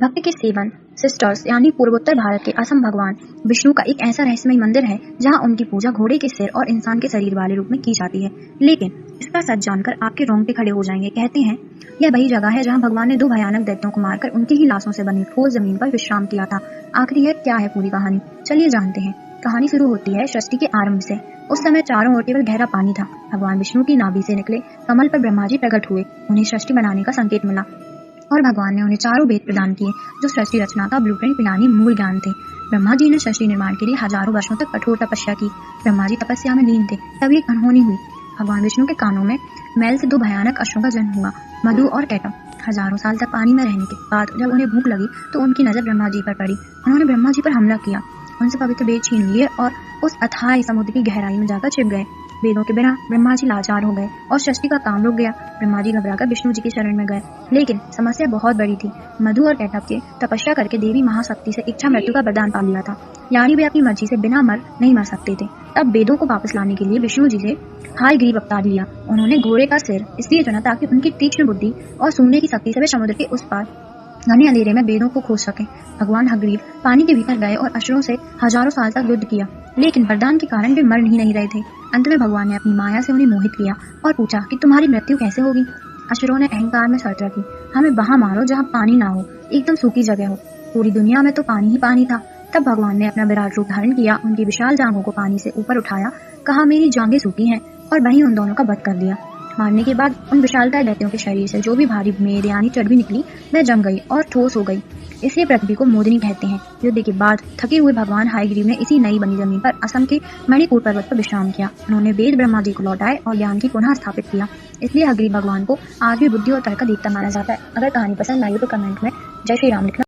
भक्ति के seven sisters यानी पूर्वोत्तर भारत के असम भगवान विष्णु का एक ऐसा रहस्यमय मंदिर है जहां उनकी पूजा घोड़े के सिर और इंसान के शरीर वाले रूप में की जाती है। लेकिन इसका सच जानकर आपके रोंगटे खड़े हो जाएंगे। कहते हैं यह वही जगह है जहां भगवान ने 2 भयानक दैत्यों को मारकर उनकी ही लाशों से बनी ठोस जमीन पर विश्राम किया था। आखिर यह क्या है पूरी कहानी, चलिए जानते हैं। कहानी शुरू होती है सृष्टि के आरंभ से। उस समय चारों ओर केवल गहरा पानी था। भगवान विष्णु की नाभि से निकले कमल पर ब्रह्मा जी प्रकट हुए। उन्हें सृष्टि बनाने का संकेत मिला और भगवान ने उन्हें चारों वेद प्रदान किए जो सृष्टि रचना का ब्लूप्रिंट यानी मूल ज्ञान थे। ब्रह्मा जी ने सृष्टि निर्माण के लिए हजारों वर्षों तक कठोर तपस्या की। ब्रह्मा जी तपस्या में लीन थे, तभी एक अनहोनी हुई। भगवान विष्णु के कानों में मैल से 2 भयानक अश्वों का जन्म हुआ, मधु और कैटम। हजारों साल तक पानी में रहने के बाद जब उन्हें भूख लगी तो उनकी नजर ब्रह्मा जी पर पड़ी। उन्होंने ब्रह्मा जी पर हमला किया, उनसे पवित्र वेद छीन लिए और उस अथाह समुद्र की गहराई में जाकर छिप गए। वेदों के बिना ब्रह्मा जी लाचार हो गए और सृष्टि का काम रुक गया। ब्रह्मा जी घबराकर विष्णु जी की शरण में गए, लेकिन समस्या बहुत बड़ी थी। मधु और कैटभ के तपस्या करके देवी महाशक्ति से इच्छा मृत्यु का वरदान पा लिया था, यानी वे अपनी मर्जी से बिना नहीं मर सकते थे। तब वेदों को वापस लाने के लिए विष्णु जी से हायग्रीव अवतार लिया। उन्होंने घोड़े का सिर इसलिए चुना ताकि उनकी तीक्ष्ण बुद्धि और सुनने की शक्ति से वे समुद्र के उस पार घने अंधेरे में वेदों को खोज सके। भगवान हयग्रीव पानी के भीतर गए और असुरों से हजारों साल तक युद्ध किया, लेकिन वरदान के कारण वे मर ही नहीं रहे थे। अंत में भगवान ने अपनी माया से उन्हें मोहित किया और पूछा कि तुम्हारी मृत्यु कैसे होगी। असुरों ने अहंकार में शर्त रखी, हमें वहां मारो जहां पानी ना हो, एकदम सूखी जगह हो। पूरी दुनिया में तो पानी ही पानी था। तब भगवान ने अपना विराट रूप धारण किया, उनकी विशाल जांघों को पानी से ऊपर उठाया, कहा मेरी जांघें सूखी हैं, और वहीं उन दोनों का वध कर दिया। मारने के बाद उन विशालकाय दैत्यों के शरीर से जो भी भारी मेद यानी चर्बी निकली वह जम गई और ठोस हो गई। इसलिए पृथ्वी को मोदिनी कहते हैं। युद्ध के बाद थके हुए भगवान हयग्रीव ने इसी नई बनी जमीन पर असम के मणिपुर पर्वत पर विश्राम किया। उन्होंने वेद ब्रह्मा जी को लौटाए और ज्ञान की पुनः स्थापित किया। इसलिए हयग्रीव भगवान को आज भी बुद्धि और तर्क का देवता माना जाता है। अगर कहानी पसंद आई तो कमेंट में जय श्री राम लिखना।